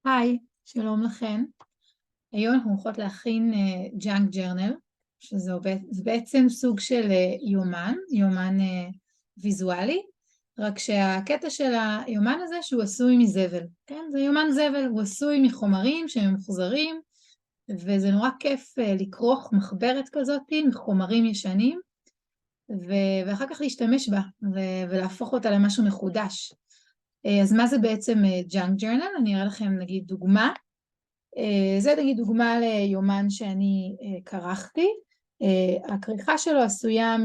היי, שלום לכן. היום אנחנו הולכות להכין ג'אנק ג'רנל, זה בעצם סוג של יומן ויזואלי, רק שהקטע של היומן הזה שהוא עשוי מזבל, כן? זה יומן זבל, הוא עשוי מחומרים שהם מוחזרים, וזה נורא כיף לכרוך מחברת כזאת מחומרים ישנים, ואחר כך להשתמש בה ולהפוך אותה למשהו מחודש. אז מה זה בעצם ג'אנק ג'רנל? אני אראה לכם נגיד דוגמה. זה נגיד דוגמה ליומן שאני קרחתי. הכריכה שלו עשויה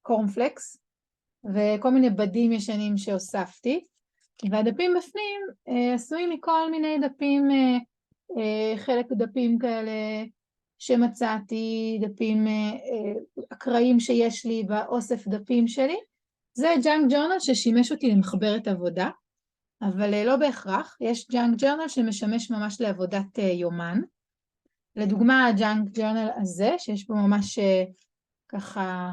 מקורנפלקס וכל מיני בדים ישנים שהוספתי, והדפים בפנים עשויים מכל מיני דפים, חלק דפים כאלה שמצאתי, דפים אקראיים שיש לי באוסף דפים שלי. זה ג'אנק ג'רנל ששימש אותי למחברת עבודה, אבל לא בהכרח. יש ג'אנק ג'רנל שמשמש ממש לעבודת יומן. לדוגמה, הג'אנק ג'רנל הזה, שיש פה ממש ככה,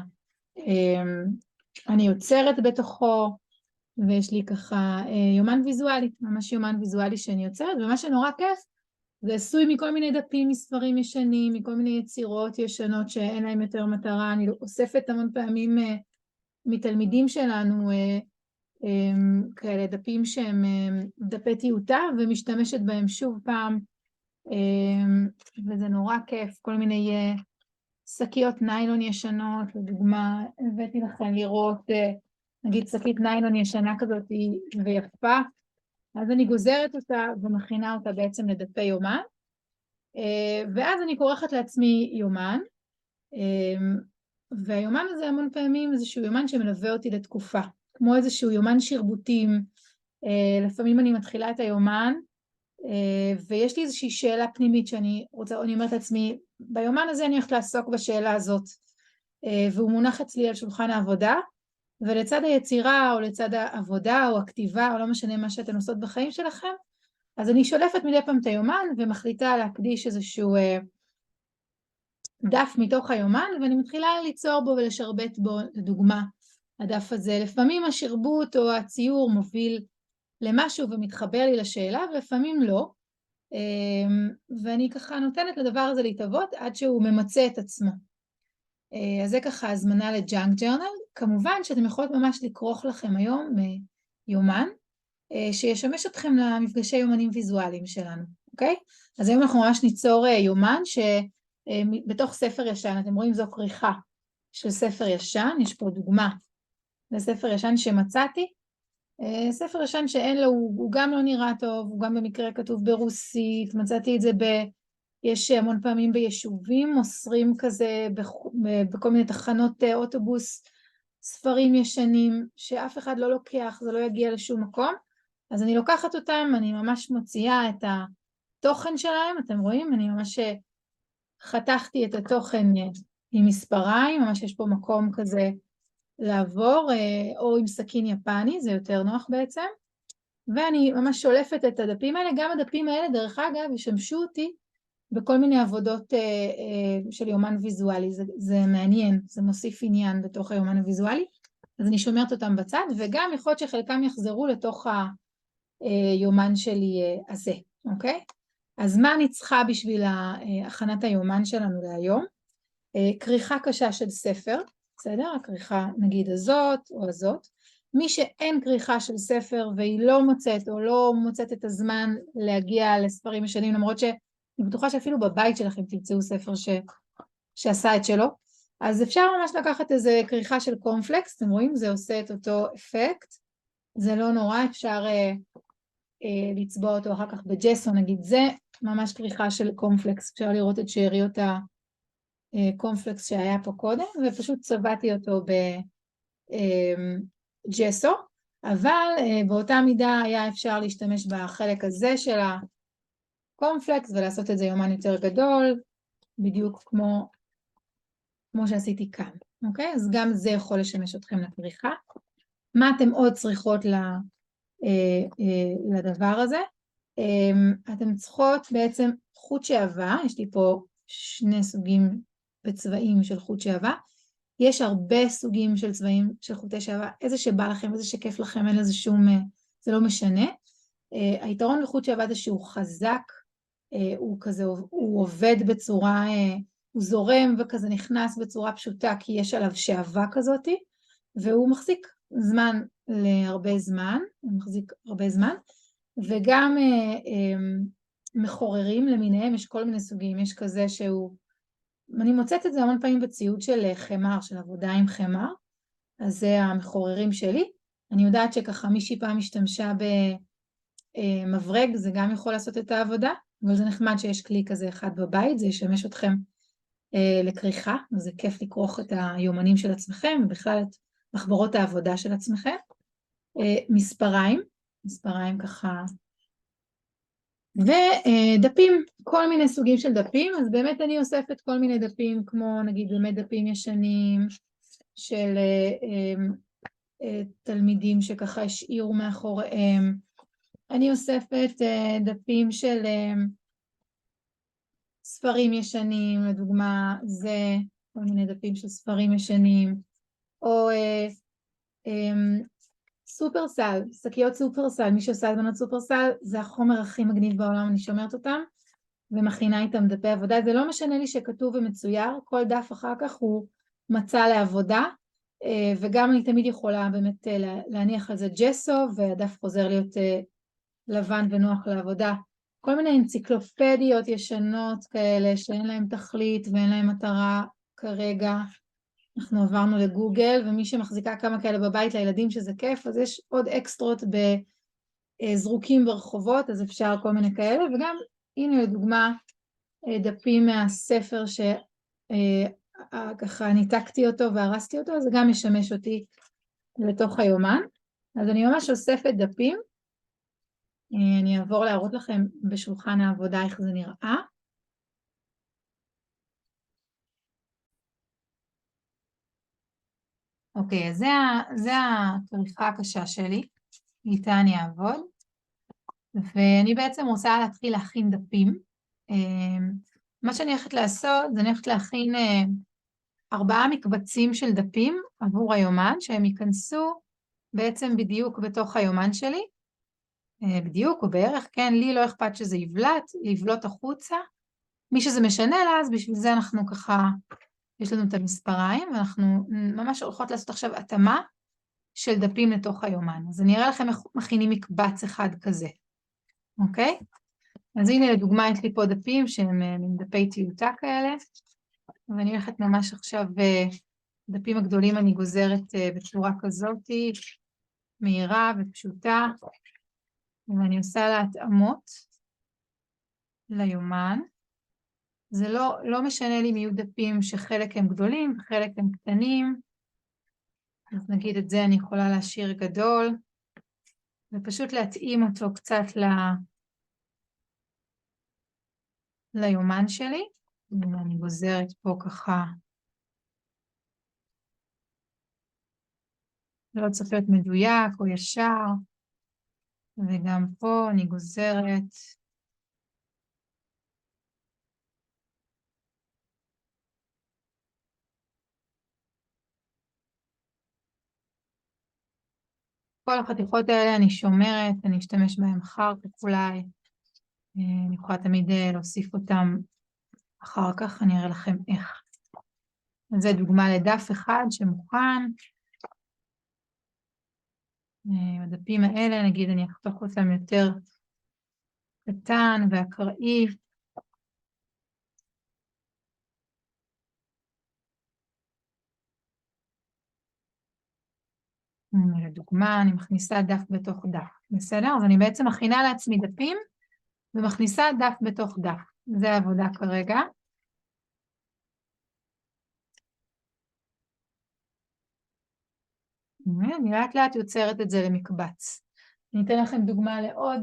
אני יוצרת בתוכו, ויש לי ככה יומן ויזואלי, ממש יומן ויזואלי שאני יוצרת, ומה שנורא כיף, זה עשוי מכל מיני דפים מספרים ישנים, מכל מיני יצירות ישנות שאין להם יותר מטרה. אני אוספת המון פעמים מתלמידים שלנו כאלה דפים שהם דפי טיוטה, ומשתמשת בהם שוב פעם, וזה נורא כיף. כל מיני שקיות ניילון ישנות, לדוגמה, הבאתי לכם לראות, נגיד שקית ניילון ישנה כזאת ויפה, אז אני גוזרת אותה ומכינה אותה בעצם לדפי יומן, ואז אני כורכת לעצמי יומן, והיומן הזה המון פעמים איזשהו יומן שמלווה אותי לתקופה, כמו איזשהו יומן שרבוטים. לפעמים אני מתחילה את היומן, ויש לי איזושהי שאלה פנימית שאני אומרת לעצמי, ביומן הזה אני הולכת לעסוק בשאלה הזאת, והוא מונח אצלי על שולחן העבודה, ולצד היצירה או לצד העבודה או הכתיבה או לא משנה מה שאתן עושות בחיים שלכם, אז אני שולפת מדי פעם את היומן ומחליטה להקדיש איזשהו דף מתוך היומן, ואני מתחילה ליצור בו ולשרבט בו. לדוגמה, הדף הזה, לפעמים השרבוט או הציור מוביל למשהו ומתחבר לי לשאלה, ולפעמים לא, ואני ככה נותנת לדבר הזה להתהוות עד שהוא ממצא את עצמו. אז זה ככה הזמנה לג'אנק ג'רנל. כמובן שאתם יכולות ממש לכרוך לכם היום יומן שישמש אתכם למפגשי יומנים ויזואליים שלנו, אוקיי? אז היום אנחנו ממש ניצור יומן שבתוך ספר ישן. אתם רואים, זו כריכה של ספר ישן. יש פה דוגמה לספר ישן שמצאתי, ספר ישן שאין לו, הוא גם לא נראה טוב, הוא גם במקרה כתוב ברוסית. מצאתי את זה יש המון פעמים ביישובים, מוסרים כזה בכל מיני תחנות אוטובוס, ספרים ישנים שאף אחד לא לוקח, זה לא יגיע לשום מקום. אז אני לוקחת אותם, אני ממש מוציאה את התוכן שלהם. אתם רואים, אני ממש חתכתי את התוכן עם מספריים, ממש יש פה מקום כזה לעבור, או עם סכין יפני, זה יותר נוח בעצם. ואני ממש שולפת את הדפים האלה. גם הדפים האלה, דרך אגב, ישמשו אותי בכל מיני עבודות של יומן ויזואלי. זה מעניין, זה מוסיף עניין בתוך היומן הוויזואלי, אז אני שומרת אותם בצד, וגם יכול להיות שחלקם יחזרו לתוך היומן שלי הזה, אוקיי? אז מה אני צריכה בשביל הכנת היומן שלנו להיום? כריכה קשה של ספר, בסדר? הכריכה נגיד הזאת או הזאת. מי שאין כריכה של ספר והיא לא מוצאת או לא מוצאת את הזמן להגיע לספרים ישנים, למרות שאני בטוחה שאפילו בבית שלכם תמצאו ספר שעשה את שלו, אז אפשר ממש לקחת איזה כריכה של קורנפלקס. אתם רואים, זה עושה את אותו אפקט, זה לא נורא, אפשר לצבוע אותו אחר כך בג'סו, נגיד. זה ממש כריכה של קורנפלקס, אפשר לראות את שאריות הקורנפלקס שהיה פה קודם, ופשוט צבעתי אותו בג'סו, אבל באותה מידה היה אפשר להשתמש בחלק הזה של הקורנפלקס ולעשות את זה יומן יותר גדול, בדיוק כמו שעשיתי כאן, אוקיי? אז גם זה יכול לשמש אתכם לכריכה. מה אתם עוד צריכות לדבר הזה? אתם צריכות בעצם חוט שעווה. יש לי פה שני סוגים בצבעים של חוט שעווה. יש הרבה סוגים של צבעים של חוטי שעווה, איזה שבא לכם, איזה שכיף לכם, אין לזה שום זה לא משנה. היתרון בחוט שעבד זה שהוא חזק, הוא כזה, הוא עובד בצורה, הוא זורם וכזה נכנס בצורה פשוטה, כי יש עליו שעבה כזאת, והוא מחזיק זמן להרבה זמן, הוא מחזיק הרבה זמן, וגם מחוררים למיניהם, יש כל מיני סוגים, יש כזה שהוא, אני מוצאת את זה המון פעמים בציוד של חמר, של עבודה עם חמר, אז זה המחוררים שלי. אני יודעת שככה מישהי פעם השתמשה במברג, זה גם יכול לעשות את העבודה, אבל זה נחמד שיש כלי כזה אחד בבית, זה ישמש אתכם לכריכה, אז זה כיף לכרוך את היומנים של עצמכם, ובכלל את מחברות העבודה של עצמכם. מספריים ככה, ודפים, כל מיני סוגים של דפים, אז באמת אני אוספת כל מיני דפים, כמו נגיד באמת דפים ישנים של תלמידים שככה השאירו מאחוריהם, אני אוספת דפים של ספרים ישנים, לדוגמה זה כל מיני דפים של ספרים ישנים, או סופרסל, שקיות סופרסל, מי שעושה הזמנות סופרסל, זה החומר הכי מגניב בעולם, אני שומרת אותם, ומכינה איתם דפי עבודה, זה לא משנה לי שכתוב ומצויר, כל דף אחר כך הוא מצא לעבודה, וגם אני תמיד יכולה באמת להניח על זה ג'סו, והדף חוזר להיות לבן ונוח לעבודה. כל מיני אנציקלופדיות ישנות כאלה, שאין להם תכלית ואין להם מטרה כרגע, אנחנו עברנו לגוגל, ומי שמחזיקה כמה כאלה בבית לילדים שזה כיף, אז יש עוד אקסטרות בזרוקים ברחובות, אז אפשר כל מיני כאלה, וגם הנה לדוגמה דפים מהספר שככה ניתקתי אותו והרסתי אותו, אז זה גם משמש אותי לתוך היומן. אז אני ממש אוספת דפים, אני אעבור להראות לכם בשולחן העבודה איך זה נראה. אוקיי, אז זה הכריכה הקשה שלי, איתה אני אעבוד, ואני בעצם רוצה להתחיל להכין דפים. מה שאני הולכת לעשות, זה אני הולכת להכין 4 מקבצים של דפים עבור היומן, שהם ייכנסו בעצם בדיוק בתוך היומן שלי, בדיוק או בערך, כן, לי לא אכפת שזה לבלוט החוצה, מי שזה משנה לה, אז בשביל זה אנחנו ככה, יש לנו את המספריים, ואנחנו ממש הולכות לעשות עכשיו התאמה של דפים לתוך היומן. אז אני אראה לכם איך מכינים מקבץ אחד כזה, אוקיי? אז הנה לדוגמה יש לי פה דפים שהם דפי טיוטה כאלה, ואני הולכת ממש עכשיו, דפים הגדולים אני גוזרת בצורה כזאת, מהירה ופשוטה, ואני עושה לה התאמות ליומן. זה לא משנה לי מיהיו דפים שחלק הם גדולים, חלק הם קטנים, אז נגיד את זה אני יכולה להשאיר גדול, ופשוט להתאים אותו קצת ליומן שלי. אני גוזרת פה ככה, לא צריך להיות מדויק או ישר, וגם פה אני גוזרת. כל החתיכות האלה אני שומרת, אני אשתמש בהם אחר כך אולי. אני יכולה תמיד להוסיף אותם אחר כך, אני אראה לכם איך. אז זה דוגמה לדף אחד שמוכן. הדפים האלה, נגיד אני אחתוך אותם יותר קטן ואקראי. לדוגמה, אני מכניסה דף בתוך דף, בסדר? אז אני בעצם מכינה לעצמי דפים, ומכניסה דף בתוך דף. זה העבודה כרגע. אני לאט לאט יוצרת את זה למקבץ. אני אתן לכם דוגמה לעוד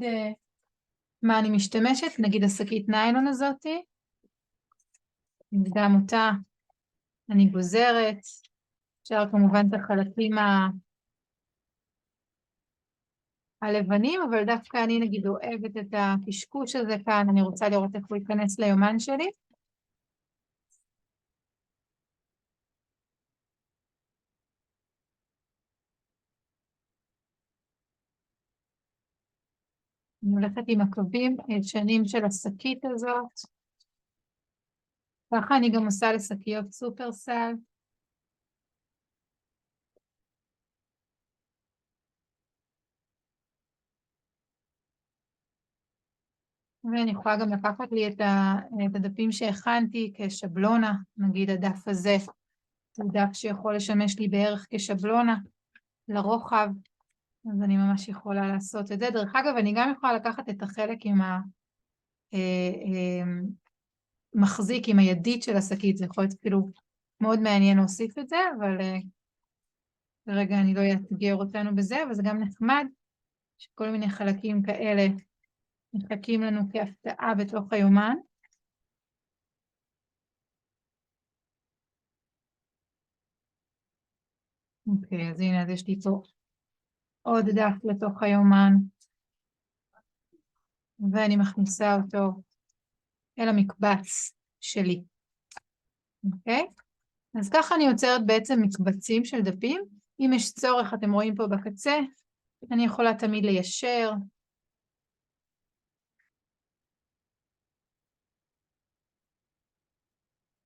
מה אני משתמשת, נגיד השקית ניילון הזאתי. גם אותה אני גוזרת, אפשר כמובן את החלקים הלבנים, אבל דווקא אני נגיד אוהבת את הקשקוש הזה כאן, אני רוצה לראות איך הוא ייכנס ליומן שלי. אני הולכת עם הקווים הישנים של השקית הזאת. ככה אני גם עושה לשקיות סופרסל. ואני יכולה גם לקחת לי את הדפים שהכנתי כשבלונה, נגיד הדף הזה, הוא דף שיכול לשמש לי בערך כשבלונה לרוחב, אז אני ממש יכולה לעשות את זה. דרך אגב, אני גם יכולה לקחת את החלק עם המחזיק, עם הידית של השקית, זה יכול להיות אפילו מאוד מעניין להוסיף את זה, אבל כרגע אני לא אאתגר אותנו בזה, אבל זה גם נחמד, שכל מיני חלקים כאלה מחכים לנו כהפתעה בתוך היומן. אוקיי, אז הנה, אז יש לי פה עוד דף לתוך היומן, ואני מכניסה אותו אל המקבץ שלי. אוקיי? אז ככה אני יוצרת בעצם מקבצים של דפים. אם יש צורך, אתם רואים פה בקצה, אני יכולה תמיד ליישר.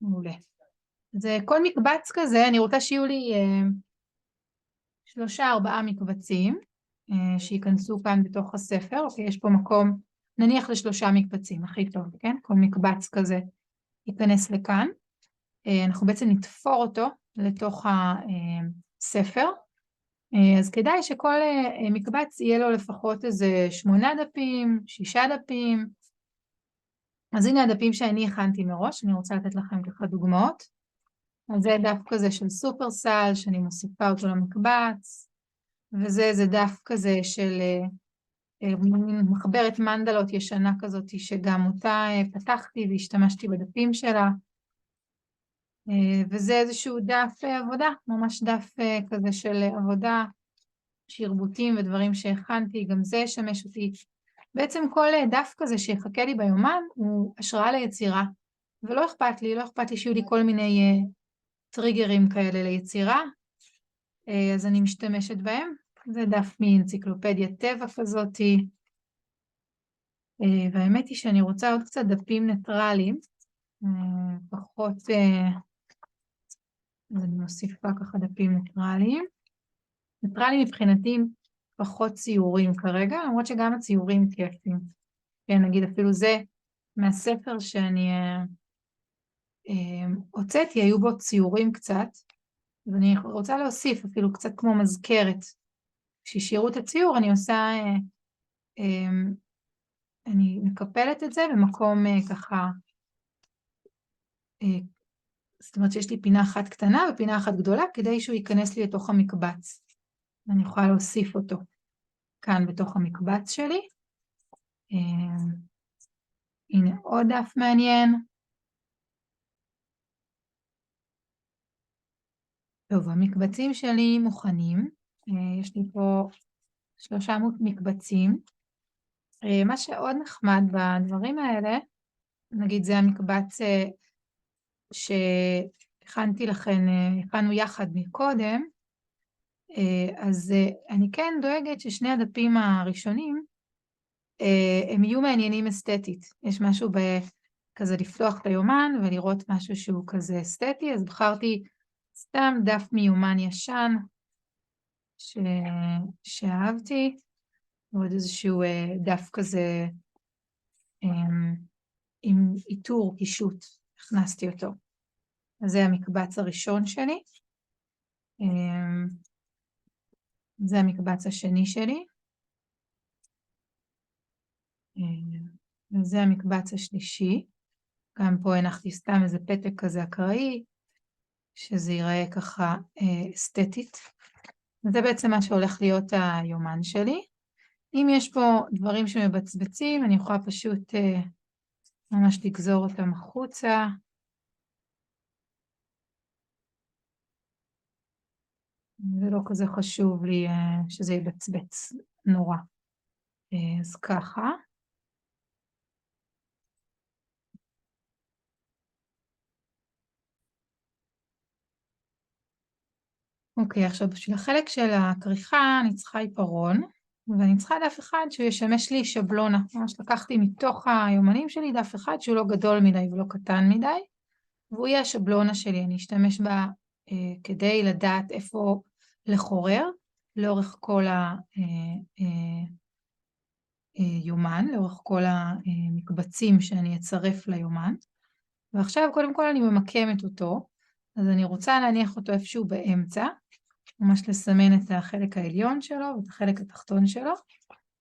מעולה. אז כל מקבץ כזה, אני רוצה שיהיו לי 3-4 מקבצים שיכנסו כאן בתוך הספר. אוקיי, יש פה מקום, נניח ל3 מקבצים, הכי טוב, כן? כל מקבץ כזה ייכנס לכאן. אנחנו בעצם נתפור אותו לתוך הספר. אז כדאי שכל מקבץ יהיה לו לפחות איזה 8 דפים, 6 דפים. אז הנה הדפים שאני הכנתי מראש, אני רוצה לתת לכם ככה דוגמאות. אז זה דף כזה של סופרסל, שאני מוסיפה אותו למקבץ, וזה איזה דף כזה של מחברת מנדלות ישנה כזאת, שגם אותה פתחתי והשתמשתי בדפים שלה. וזה איזשהו דף עבודה, ממש דף כזה של עבודה, שרבוטים ודברים שהכנתי, גם זה ישמש אותי. בעצם כל דף כזה שיחכה לי ביומן הוא השראה ליצירה, ולא אכפת לי, לא אכפת לי שיהיו לי כל מיני טריגרים כאלה ליצירה, אז אני משתמשת בהם. זה דף מאנציקלופדיה טבע כזאתי, והאמת היא שאני רוצה עוד קצת דפים ניטרליים, פחות, אז אני מוסיפה ככה דפים ניטרליים. ניטרליים מבחינתי פחות ציורים כרגע, למרות שגם הציורים כיפים. כן, נגיד אפילו זה מהספר שאני הוצאתי, היו בו ציורים קצת, אז אני רוצה להוסיף אפילו קצת כמו מזכרת. כשישירו את הציור אני עושה, אני מקפלת את זה במקום ככה, זאת אומרת שיש לי פינה אחת קטנה ופינה אחת גדולה, כדי שהוא ייכנס לי לתוך המקבץ. אני יכולה להוסיף אותו כאן בתוך המקבץ שלי. הנה עוד דף מעניין. טוב, המקבצים שלי מוכנים. יש לי פה 3 מקבצים. מה שעוד נחמד בדברים האלה, נגיד זה המקבץ שהכנתי לכם, הכנו יחד מקודם, אז אני כן דואגת ששני הדפים הראשונים הם יהיו מעניינים אסתטית. יש משהו כזה לפתוח את היומן ולראות משהו שהוא כזה אסתטי, אז בחרתי סתם דף מיומן ישן שאהבתי, ועוד איזשהו דף כזה עם איתור קישוט, הכנסתי אותו. אז זה המקבץ הראשון שלי. זה המקבץ השני שלי. וזה המקבץ השלישי. גם פה הנחתי סתם איזה פתק כזה אקראי, שזה ייראה ככה אסתטית. וזה בעצם מה שהולך להיות היומן שלי. אם יש פה דברים שמבצבצים, אני יכולה פשוט ממש לגזור אותם החוצה. זה לא כזה חשוב לי שזה יבצבץ נורא. אז ככה. אוקיי, עכשיו בשביל החלק של הכריכה אני צריכה עיפרון, ואני צריכה דף אחד שישמש לי שבלונה. ממש לקחתי מתוך היומנים שלי דף אחד שהוא לא גדול מדי ולא קטן מדי, והוא יהיה השבלונה שלי. אני אשתמש בה כדי לדעת איפה לחורר לאורך כל היומן, לאורך כל המקבצים שאני אצרף ליומן. ועכשיו קודם כל אני ממקמת אותו, אז אני רוצה להניח אותו איפשהו באמצע, ממש לסמן את החלק העליון שלו ואת החלק התחתון שלו,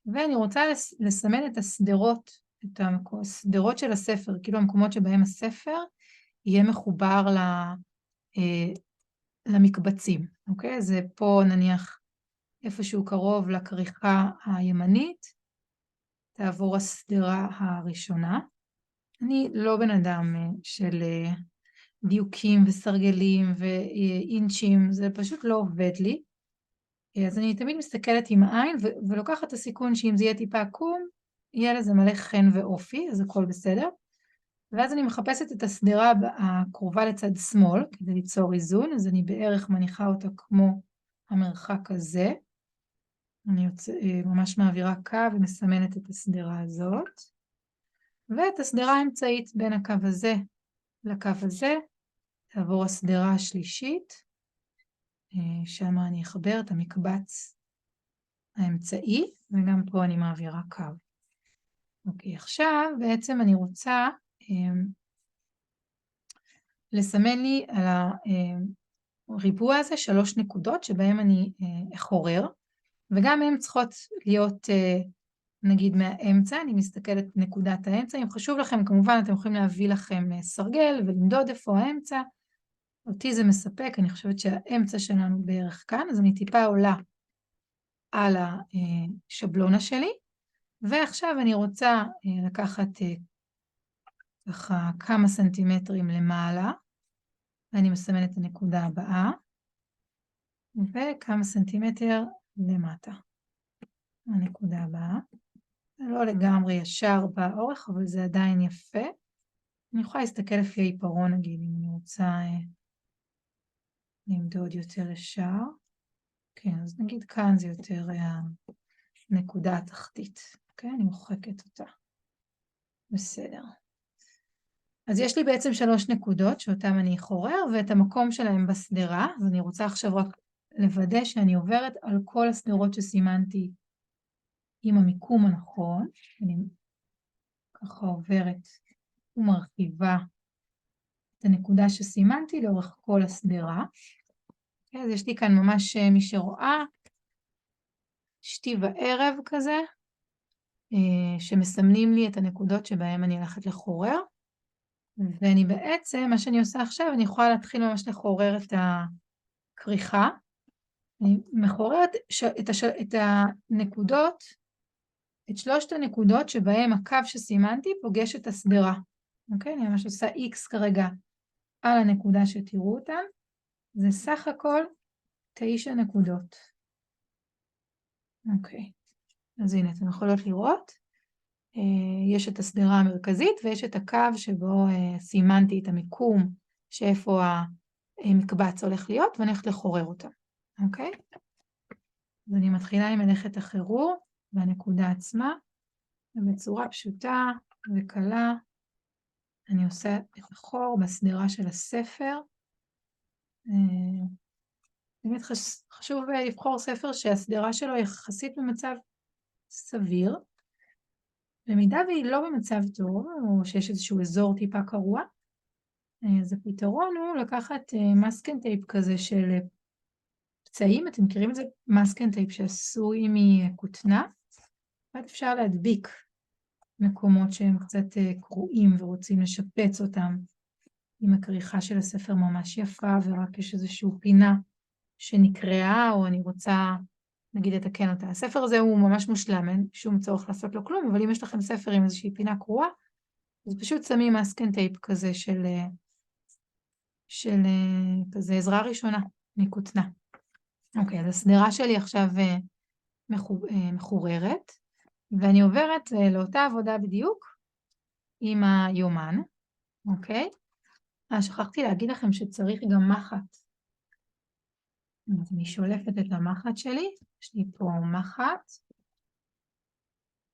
ואני רוצה לסמן את הסדרות, את הסדרות של הספר, כאילו המקומות שבהם הספר יהיה מחובר למקבצים, אוקיי? אז פה נניח איפשהו קרוב לכריכה הימנית, תעבור הסדרה הראשונה. אני לא בן אדם של דיוקים וסרגלים ואינצ'ים, זה פשוט לא עובד לי. אז אני תמיד מסתכלת עם העין ולוקחת את הסיכון שאם זה יהיה טיפה עקום, יהיה לזה מלא חן ואופי, אז הכל בסדר. ואז אני מחפשת את הסדרה הקרובה לצד שמאל, כדי ליצור איזון, אז אני בערך מניחה אותה כמו המרחק הזה. אני ממש מעבירה קו ומסמנת את הסדרה הזאת. ואת הסדרה האמצעית בין הקו הזה לקו הזה, תעבור הסדרה השלישית, שם אני אחבר את המקבץ האמצעי, וגם פה אני מעבירה קו. אוקיי, עכשיו בעצם אני רוצה לסמן לי על הריבוע הזה 3 נקודות שבהם אני אחורר, וגם הן צריכות להיות נגיד מהאמצע, אני מסתכלת נקודת האמצע, אם חשוב לכם כמובן אתם יכולים להביא לכם סרגל ולמדוד איפה האמצע, אותי זה מספק, אני חושבת שהאמצע שלנו בערך כאן, אז אני טיפה עולה על השבלונה שלי, ועכשיו אני רוצה לקחת ככה כמה סנטימטרים למעלה, ואני מסמנת את הנקודה הבאה, וכמה סנטימטר למטה. הנקודה הבאה. זה לא לגמרי ישר באורך, אבל זה עדיין יפה. אני יכולה להסתכל לפי העיפרון, נגיד, אם אני רוצה למדוד יותר ישר. כן, אז נגיד כאן זה יותר הנקודה התחתית. אוקיי? אני מוחקת אותה. בסדר. אז יש לי בעצם 3 נקודות שאותן אני אחורר, ואת המקום שלהם בסדרה, אז אני רוצה עכשיו רק לוודא שאני עוברת על כל הסדרות שסימנתי עם המיקום הנכון. אני ככה עוברת ומרחיבה את הנקודה שסימנתי לאורך כל הסדרה. אז יש לי כאן ממש מי שרואה, שתי וערב כזה, שמסמנים לי את הנקודות שבהן אני הולכת לחורר. ואני בעצם, מה שאני עושה עכשיו, אני יכולה להתחיל ממש לחורר את הכריכה. אני מחוררת את הנקודות, את 3 הנקודות שבהן הקו שסימנתי פוגש את הסדרה. אוקיי? אני ממש עושה X כרגע על הנקודה שתראו אותה. זה סך הכל 9 נקודות. אוקיי. אז הנה, אתם יכולות לראות. יש את הסדרה המרכזית ויש את הקו שבו סימנתי את המיקום שאיפה המקבץ הולך להיות ואני הולכת לחורר אותה. אוקיי? אז אני מתחילה עם מלאכת החירור והנקודה עצמה, ובצורה פשוטה וקלה אני עושה את החור בסדרה של הספר. באמת חשוב לבחור ספר שהסדרה שלו יחסית במצב סביר. במידה והיא לא במצב טוב, או שיש איזשהו אזור טיפה קרוע, אז הפתרון הוא לקחת מסקן טייפ כזה של פצעים, אתם מכירים את זה? מסקן טייפ שעשוי מכותנה, ואז אפשר להדביק מקומות שהם קצת קרועים ורוצים לשפץ אותם, עם הכריכה של הספר ממש יפה, ורק יש איזושהי פינה שנקראה, או אני רוצה, נגיד, לתקן אותה. הספר הזה הוא ממש מושלם, אין שום צורך לעשות לו כלום, אבל אם יש לכם ספר עם איזושהי פינה קרועה, אז פשוט שמים מסקן טייפ כזה של כזה עזרה ראשונה מכותנה. אוקיי, אז הסדרה שלי עכשיו מחוררת, ואני עוברת לאותה עבודה בדיוק עם היומן, אוקיי? שכחתי להגיד לכם שצריך גם מחט. אז אני שולפת את המחט שלי, יש לי פה מחט,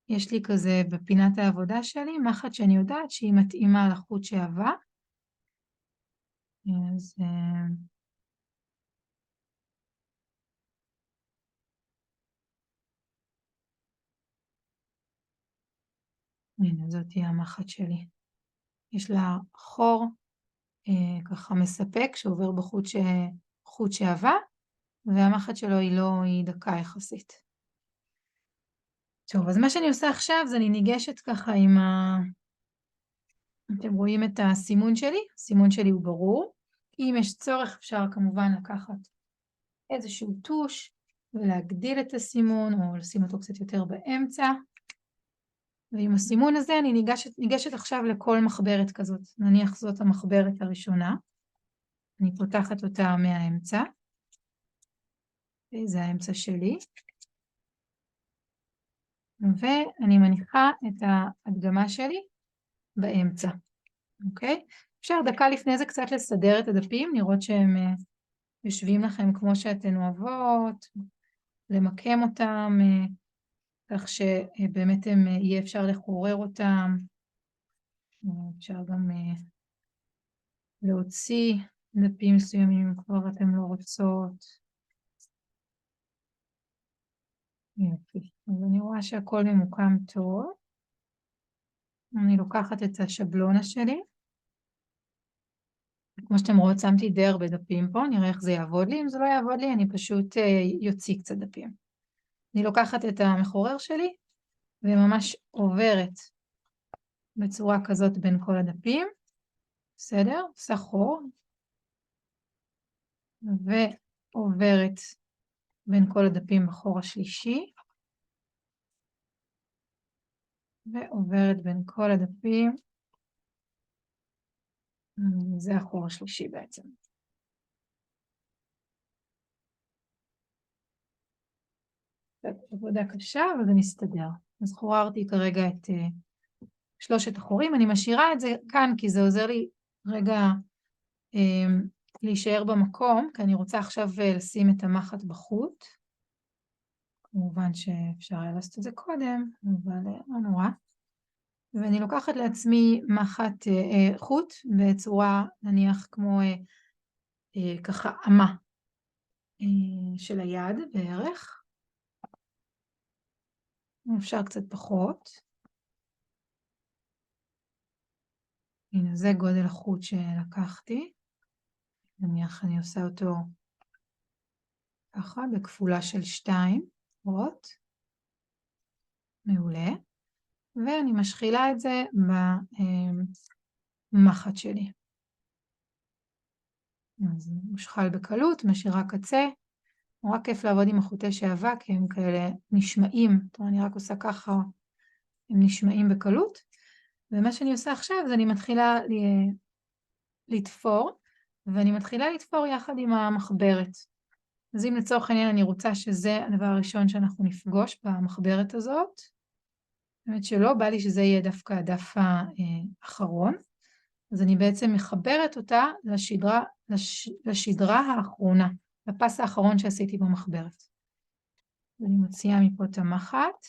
יש לי כזה בפינת העבודה שלי, מחט שאני יודעת שהיא מתאימה לחוט שעבה. אז הנה, זאת תהיה המחט שלי. יש לה חור ככה מספק שעובר בחוט שעבה, והמחט שלו היא דקה יחסית. טוב, אז מה שאני עושה עכשיו זה אני ניגשת ככה עם אתם רואים את הסימון שלי? הסימון שלי הוא ברור. אם יש צורך אפשר כמובן לקחת איזשהו טוש ולהגדיל את הסימון או לשים אותו קצת יותר באמצע. ועם הסימון הזה אני ניגשת עכשיו לכל מחברת כזאת. נניח זאת המחברת הראשונה. אני פותחת אותה מהאמצע. זה האמצע שלי. ואני מניחה את ההדגמה שלי באמצע. אוקיי? אפשר דקה לפני זה קצת לסדר את הדפים, לראות שהם יושבים לכם כמו שאתן אוהבות, למקם אותם, כך שבאמת יהיה אפשר לחורר אותם. אפשר גם להוציא דפים מסוימים אם כבר אתם לא רוצות. יופי. אז אני רואה שהכל ממוקם טוב. אני לוקחת את השבלונה שלי. כמו שאתם רואות, שמתי די הרבה דפים פה, נראה איך זה יעבוד לי. אם זה לא יעבוד לי, אני פשוט יוציא קצת דפים. אני לוקחת את המחורר שלי, וממש עוברת בצורה כזאת בין כל הדפים. בסדר? עושה חור. ועוברת בין כל הדפים בחור השלישי. ועוברת בין כל הדפים. זה החור השלישי בעצם. עבודה קשה, אבל זה מסתדר. אז חוררתי כרגע את שלושת החורים. אני משאירה את זה כאן, כי זה עוזר לי רגע להישאר במקום, כי אני רוצה עכשיו לשים את המחט בחוט. כמובן שאפשר היה לעשות את זה קודם, אבל לא נורא. ואני לוקחת לעצמי מחט חוט בצורה נניח כמו ככה אמה של היד בערך. אפשר קצת פחות. הנה זה גודל החוט שלקחתי. נניח אני עושה אותו ככה בכפולה של 2 רוט. מעולה. ואני משחילה את זה במחט שלי. אז מושחל בקלות, משאירה קצה. נורא כיף לעבוד עם החוטי שעבה, כי הם כאלה נשמעים. טוב, אני רק עושה ככה, הם נשמעים בקלות. ומה שאני עושה עכשיו זה אני מתחילה לתפור, ואני מתחילה לתפור יחד עם המחברת. אז אם לצורך העניין אני רוצה שזה הדבר הראשון שאנחנו נפגוש במחברת הזאת, באמת שלא, בא לי שזה יהיה דווקא הדף האחרון, אז אני בעצם מחברת אותה לשדרה האחרונה, לפס האחרון שעשיתי במחברת. אני מוציאה מפה את המחט.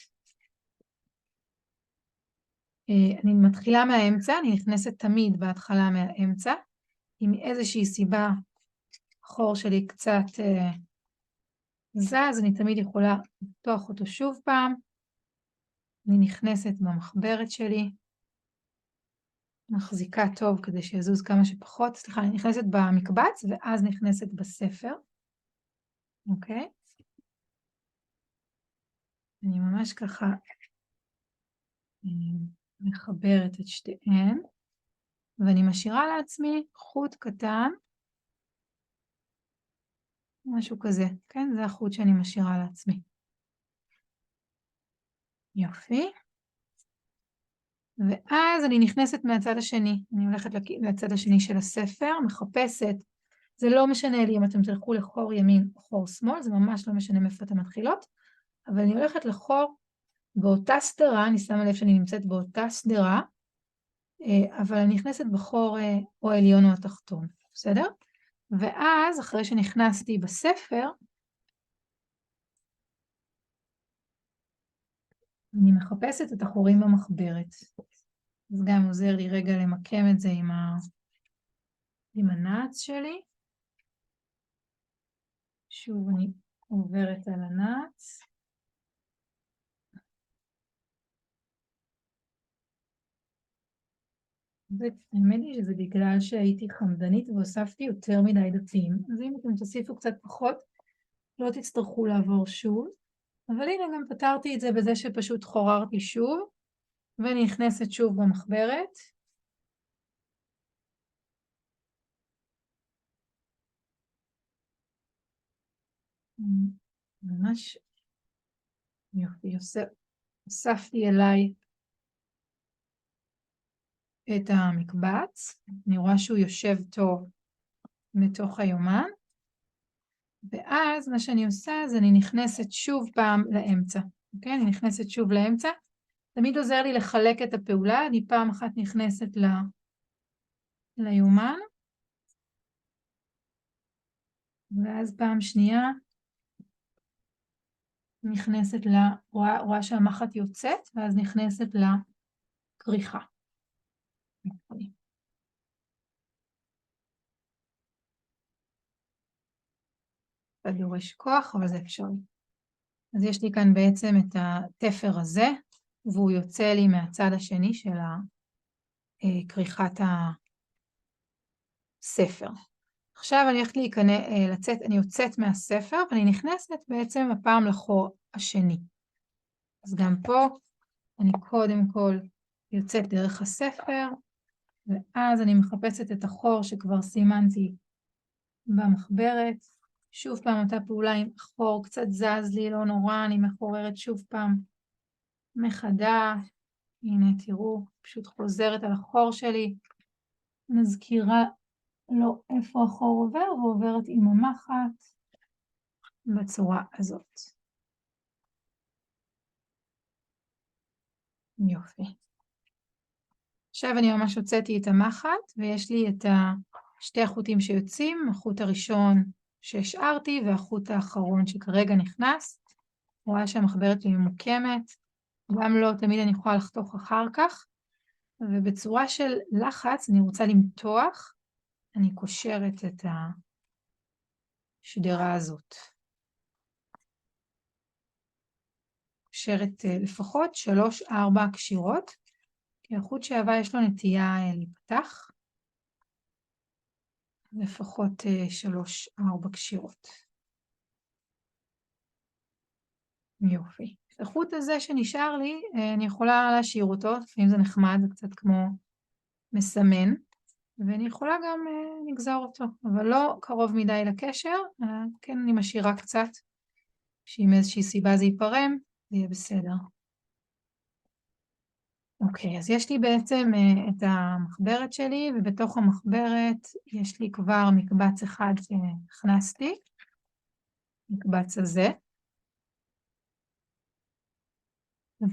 אני מתחילה מהאמצע, אני נכנסת תמיד בהתחלה מהאמצע, אם מאיזושהי סיבה החור שלי קצת זז, אני תמיד יכולה לפתוח אותו שוב פעם. אני נכנסת במחברת שלי, מחזיקה טוב כדי שיזוז כמה שפחות, סליחה, אני נכנסת במקבץ ואז נכנסת בספר, אוקיי? אני ממש ככה מחברת את שתיהן, ואני משאירה לעצמי חוט קטן, משהו כזה, כן? זה החוט שאני משאירה לעצמי. יופי. ואז אני נכנסת מהצד השני, אני הולכת לצד השני של הספר, מחפשת, זה לא משנה לי אם אתם תלכו לחור ימין או חור שמאל, זה ממש לא משנה מאיפה אתם מתחילות, אבל אני הולכת לחור באותה סדרה, אני שמה לב שאני נמצאת באותה סדרה, אבל אני נכנסת בחור או העליון או התחתון, בסדר? ואז אחרי שנכנסתי בספר, אני מחפשת את החורים במחברת. אז גם עוזר לי רגע למקם את זה עם הנעץ שלי. שוב אני עוברת על הנעץ. האמת היא שזה בגלל שהייתי חמדנית והוספתי יותר מדי דפים. אז אם אתם תוסיפו קצת פחות, לא תצטרכו לעבור שוב. אבל הנה גם פתרתי את זה בזה שפשוט חוררתי שוב, ואני נכנסת שוב במחברת. ממש יופי, הוספתי אליי את המקבץ, אני רואה שהוא יושב טוב בתוך היומן, ואז מה שאני עושה זה אני נכנסת שוב פעם לאמצע, אוקיי? אני נכנסת שוב לאמצע, תמיד עוזר לי לחלק את הפעולה, אני פעם אחת נכנסת ליומן, ואז פעם שנייה נכנסת רואה שהמחט יוצאת, ואז נכנסת לכריכה. זה דורש כוח, אבל זה אפשרי. אז יש לי כאן בעצם את התפר הזה, והוא יוצא לי מהצד השני של כריכת הספר. עכשיו אני הולכת לצאת, אני יוצאת מהספר, ואני נכנסת בעצם הפעם לחור השני. אז גם פה אני קודם כל יוצאת דרך הספר, ואז אני מחפשת את החור שכבר סימנתי במחברת. שוב פעם אותה פעולה עם החור, קצת זז לי, לא נורא, אני מחוררת שוב פעם מחדש. הנה תראו, פשוט חוזרת על החור שלי, מזכירה לו איפה החור עובר, ועוברת עם המחט בצורה הזאת. יופי. עכשיו אני ממש הוצאתי את המחט, ויש לי את שתי החוטים שיוצאים, החוט הראשון שהשארתי, והחוט האחרון שכרגע נכנס. רואה שהמחברת שלי ממוקמת, גם לא תמיד אני יכולה לחתוך אחר כך, ובצורה של לחץ אני רוצה למתוח, אני קושרת את השדרה הזאת. קושרת לפחות 3-4 קשירות, כי החוט שעבה יש לו נטייה להיפתח, לפחות 3-4 קשירות. יופי. החוט הזה שנשאר לי, אני יכולה להשאיר אותו, לפעמים זה נחמד, זה קצת כמו מסמן, ואני יכולה גם לגזור אותו, אבל לא קרוב מדי לקשר, כן אני משאירה קצת, שאם איזושהי סיבה זה ייפרם, זה יהיה בסדר. אוקיי, אז יש לי בעצם את המחברת שלי, ובתוך המחברת יש לי כבר מקבץ אחד שהכנסתי, מקבץ הזה.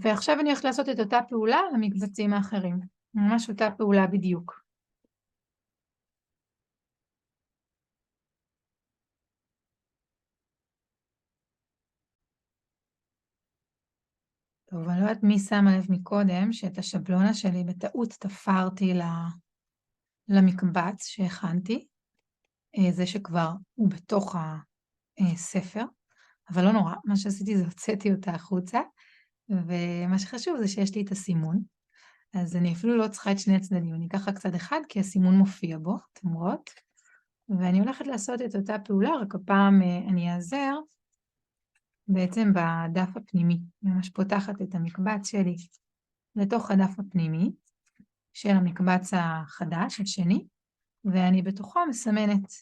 ועכשיו אני הולכת לעשות את אותה פעולה למקבצים האחרים, ממש אותה פעולה בדיוק. טוב, אני לא יודעת מי שמה לב מקודם, שאת השבלונה שלי בטעות תפרתי למקבץ שהכנתי, זה שכבר הוא בתוך הספר, אבל לא נורא, מה שעשיתי זה הוצאתי אותה החוצה, ומה שחשוב זה שיש לי את הסימון, אז אני אפילו לא צריכה את שני הצדדים, אני אקח רק צד אחד, כי הסימון מופיע בו, אתם רואות, ואני הולכת לעשות את אותה פעולה, רק הפעם אני אעזר בעצם בדף הפנימי, ממש פותחת את המקבץ שלי לתוך הדף הפנימי של המקבץ החדש, השני, ואני בתוכו מסמנת,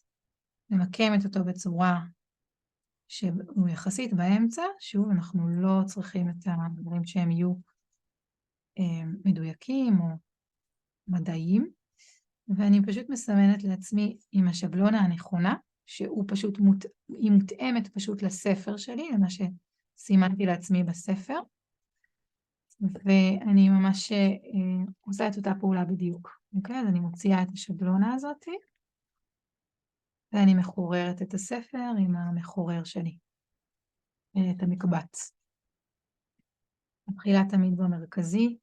ממקמת אותו בצורה שהוא יחסית באמצע, שוב אנחנו לא צריכים את הדברים שהם יהיו מדויקים או מדעיים, ואני פשוט מסמנת לעצמי עם השבלונה הנכונה, שהוא פשוט היא מותאמת פשוט לספר שלי, למה שסימנתי לעצמי בספר, ואני ממש עושה את אותה פעולה בדיוק, אוקיי? אז אני מוציאה את השבלונה הזאת, ואני מחוררת את הספר עם המחורר שלי, את המקבץ. מתחילה תמיד במרכזי.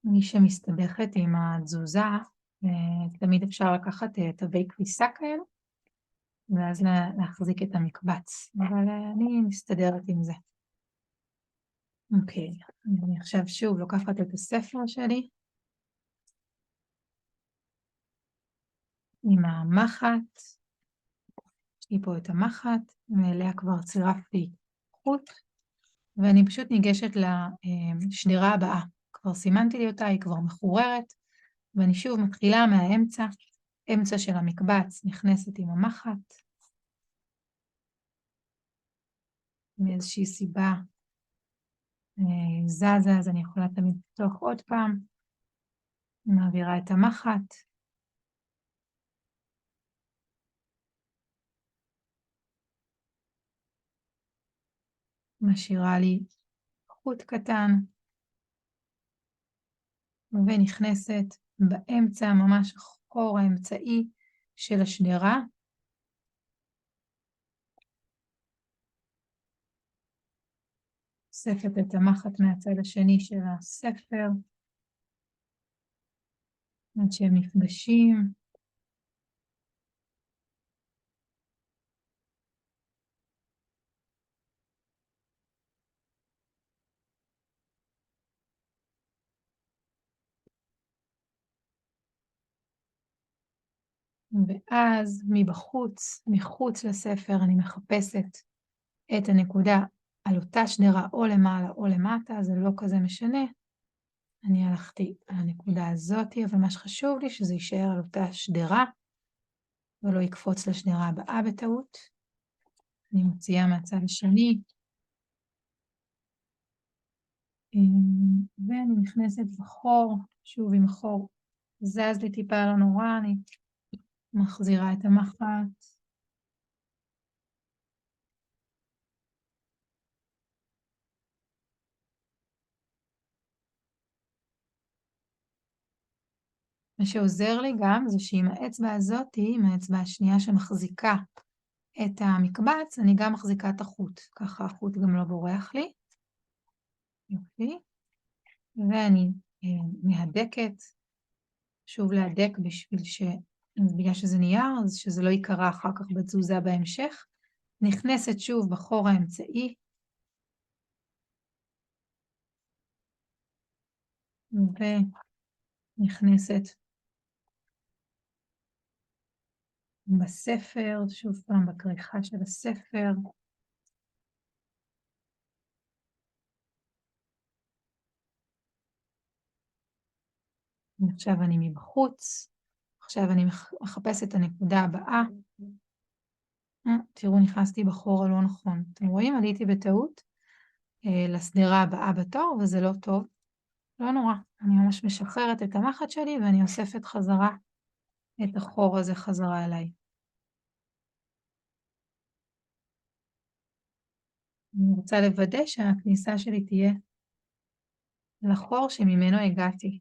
מי שמסתבכת עם התזוזה, תמיד אפשר לקחת תווי כביסה כאלו, ואז להחזיק את המקבץ, אבל אני מסתדרת עם זה. אוקיי, אני עכשיו שוב לוקחת את הספר שלי, עם המחט, יש לי פה את המחט, ואליה כבר צירפתי חוט, ואני פשוט ניגשת לשדרה הבאה. כבר סימנתי לי אותה, היא כבר מחוררת, ואני שוב מתחילה מהאמצע, אמצע של המקבץ, נכנסת עם המחט, מאיזושהי סיבה זזה, אז אני יכולה תמיד לפתוח עוד פעם, מעבירה את המחט, משאירה לי חוט קטן, ונכנסת באמצע, ממש החור האמצעי של השדרה. אוספת את המחט מהצד השני של הספר, עד שהם נפגשים. ואז מבחוץ, מחוץ לספר, אני מחפשת את הנקודה על אותה שדרה, או למעלה או למטה, זה לא כזה משנה. אני הלכתי על הנקודה הזאת, אבל מה שחשוב לי שזה יישאר על אותה שדרה, ולא יקפוץ לשדרה הבאה בטעות. אני מוציאה מהצד השני, ואני נכנסת בחור, שוב עם החור זז לי טיפה, לא נורא, אני מחזירה את המחט. מה שעוזר לי גם זה שעם האצבע הזאתי, עם האצבע השנייה שמחזיקה את המקבץ, אני גם מחזיקה את החוט, ככה החוט גם לא בורח לי. יופי. ואני מהדקת, שוב להדק בגלל שזה נייר, אז שזה לא יקרה אחר כך בתזוזה בהמשך. נכנסת שוב בחור האמצעי, ונכנסת בספר, שוב פעם בכריכה של הספר. עכשיו אני מבחוץ, עכשיו אני מחפשת את הנקודה הבאה. תראו, נכנסתי בחור הלא נכון. אתם רואים? עליתי בטעות לסדרה הבאה בתור, וזה לא טוב. לא נורא, אני ממש משחררת את המחט שלי, ואני אוספת חזרה את החור הזה חזרה אליי. אני רוצה לוודא שהכניסה שלי תהיה לחור שממנו הגעתי.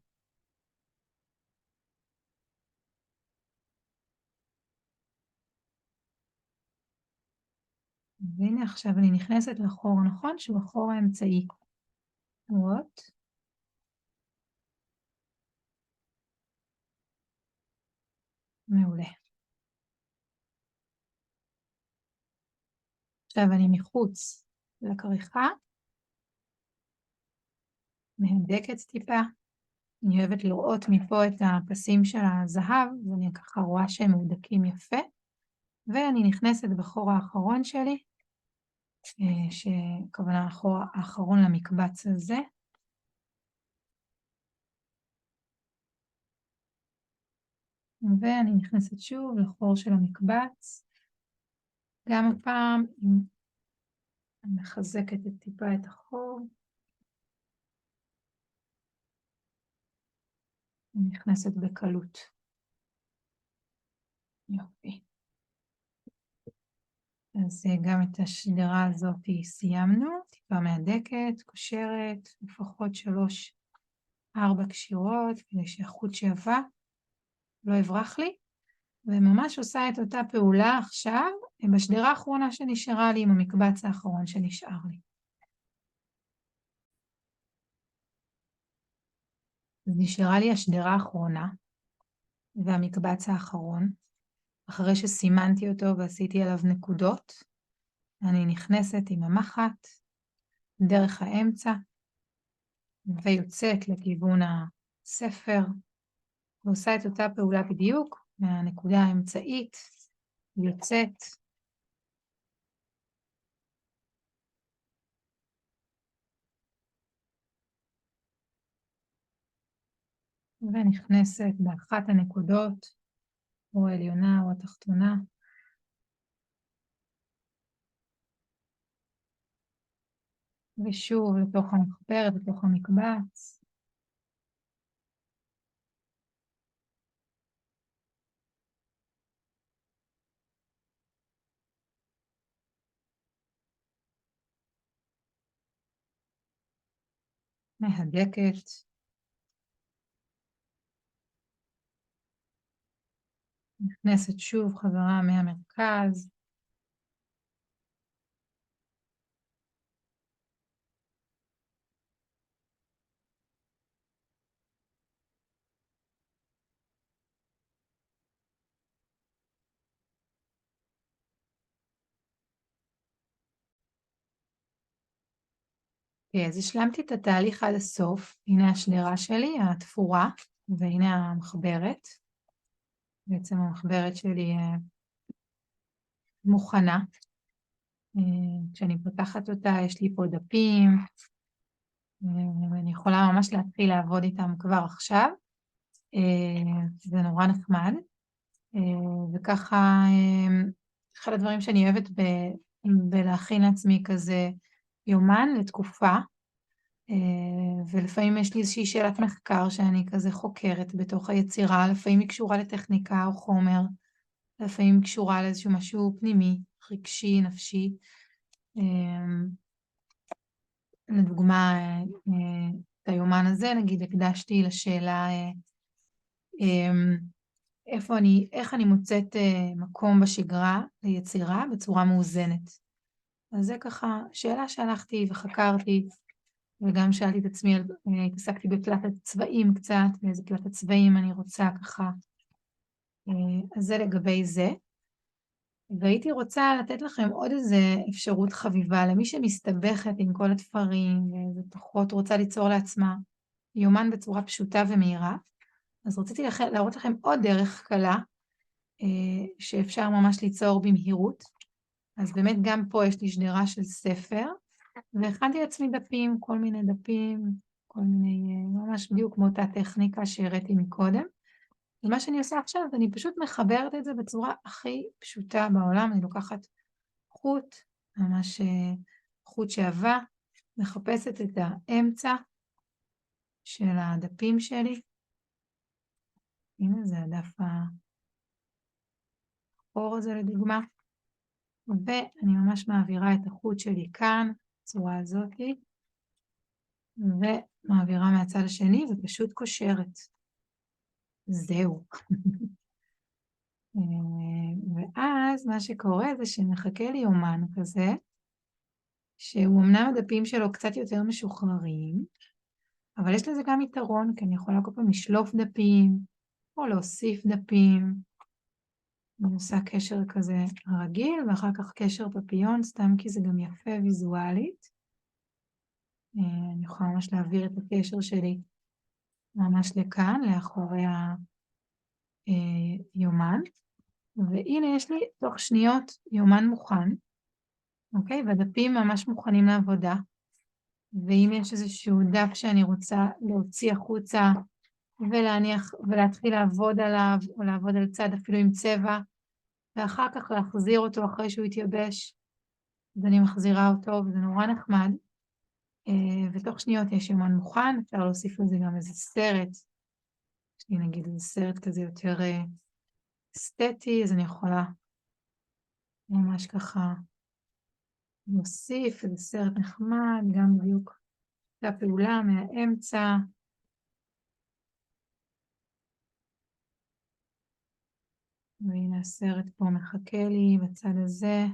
והנה עכשיו אני נכנסת לחור הנכון, שהוא החור האמצעי. רואות? מעולה. עכשיו אני מחוץ לכריכה, מהדקת טיפה. אני אוהבת לראות מפה את הפסים של הזהב, ואני ככה רואה שהם מהודקים יפה. ואני נכנסת בחור האחרון שלי, שכוונה החור האחרון למקבץ הזה. ואני נכנסת שוב לחור של המקבץ. גם הפעם אני מחזקת טיפה את החור. אני נכנסת בקלות. יופי. אז גם את השדרה הזאת סיימנו, טיפה מהדקת, קושרת, לפחות 3-4 קשירות, כדי שהחוט שעבה לא יברח לי, וממש עושה את אותה פעולה עכשיו, בשדרה האחרונה שנשארה לי, עם המקבץ האחרון שנשאר לי. אז נשארה לי השדרה האחרונה, והמקבץ האחרון, אחרי שסימנתי אותו ועשיתי עליו נקודות, אני נכנסת עם המחט, דרך האמצע, ויוצאת לכיוון הספר, ועושה את אותה פעולה בדיוק, מהנקודה האמצעית, יוצאת, ונכנסת באחת הנקודות, או העליונה או התחתונה, ושוב לתוך המחברת, לתוך המקבץ. מהדקת, נכנסת שוב חזרה מהמרכז, אז השלמתי את התהליך עד הסוף, הנה השדרה שלי, התפורה, והנה המחברת. בעצם המחברת שלי מוכנה. כשאני פותחת אותה, יש לי פה דפים, ואני יכולה ממש להתחיל לעבוד איתם כבר עכשיו. זה נורא נחמד. וככה, אחד הדברים שאני אוהבת בלהכין לעצמי כזה יומן לתקופה, ולפעמים יש לי איזושהי שאלת מחקר שאני כזה חוקרת בתוך היצירה, לפעמים היא קשורה לטכניקה או חומר, לפעמים היא קשורה לאיזשהו משהו פנימי, רגשי, נפשי. לדוגמה, את היומן הזה, נגיד, הקדשתי לשאלה איך אני מוצאת מקום בשגרה ליצירה בצורה מאוזנת. אז זה ככה שאלה שהלכתי וחקרתי, וגם שאלתי את עצמי, התעסקתי בפלטת צבעים קצת, באיזה פלטת צבעים אני רוצה ככה. אז זה לגבי זה. והייתי רוצה לתת לכם עוד איזה אפשרות חביבה, למי שמסתבכת עם כל התפרים, ופחות רוצה ליצור לעצמה יומן בצורה פשוטה ומהירה. אז רציתי להראות לכם עוד דרך קלה, שאפשר ממש ליצור במהירות. אז באמת גם פה יש לי שדרה של ספר, והכנתי לעצמי דפים, כל מיני דפים, כל מיני, ממש בדיוק כמו אותה טכניקה שהראיתי מקודם. ומה שאני עושה עכשיו, אני פשוט מחברת את זה בצורה הכי פשוטה בעולם. אני לוקחת חוט, ממש חוט שעבה, מחפשת את האמצע של הדפים שלי. הנה זה הדף האור הזה לדוגמה. ואני ממש מעבירה את החוט שלי כאן, בצורה הזאת, ומעבירה מהצד השני ופשוט קושרת. זהו. ואז מה שקורה זה שמחכה לי יומן כזה, שהוא אמנם הדפים שלו קצת יותר משוחררים, אבל יש לזה גם יתרון, כי אני יכולה כל פעם לשלוף דפים, או להוסיף דפים. אני עושה קשר כזה רגיל, ואחר כך קשר פפיון, סתם כי זה גם יפה ויזואלית. אני יכולה ממש להעביר את הקשר שלי ממש לכאן, לאחורי היומן. והנה יש לי תוך שניות יומן מוכן, אוקיי? והדפים ממש מוכנים לעבודה. ואם יש איזשהו דף שאני רוצה להוציא החוצה ולהניח ולהתחיל לעבוד עליו, או לעבוד על צד אפילו עם צבע, ואחר כך להחזיר אותו אחרי שהוא יתייבש, אז אני מחזירה אותו, וזה נורא נחמד. ותוך שניות יש יומן מוכן, אפשר להוסיף לזה גם איזה סרט, יש לי נגיד איזה סרט כזה יותר אסתטי, אז אני יכולה ממש ככה להוסיף איזה סרט נחמד, גם בדיוק את הפעולה מהאמצע. והנה הסרט פה מחכה לי בצד הזה.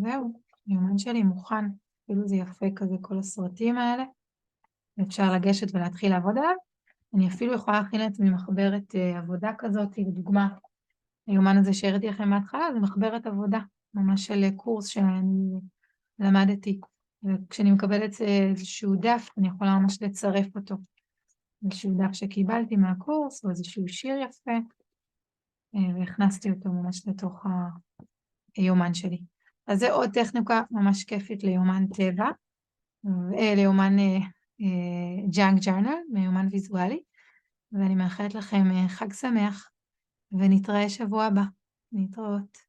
זהו, היומן שלי מוכן. אפילו זה יפה כזה כל הסרטים האלה. אפשר לגשת ולהתחיל לעבוד עליו. אני אפילו יכולה להכין לעצמי מחברת עבודה כזאת, לדוגמה, היומן הזה שהראיתי לכם מההתחלה, זה מחברת עבודה, ממש של קורס שאני למדתי. וכשאני מקבלת איזשהו דף, אני יכולה ממש לצרף אותו. איזשהו דף שקיבלתי מהקורס, או איזשהו שיר יפה, והכנסתי אותו ממש לתוך היומן שלי. אז זה עוד טכניקה ממש כיפית ליומן טבע, ליומן ג'אנק ג'ורנל, מיומן ויזואלי, ואני מאחלת לכם חג שמח, ונתראה שבוע הבא. להתראות.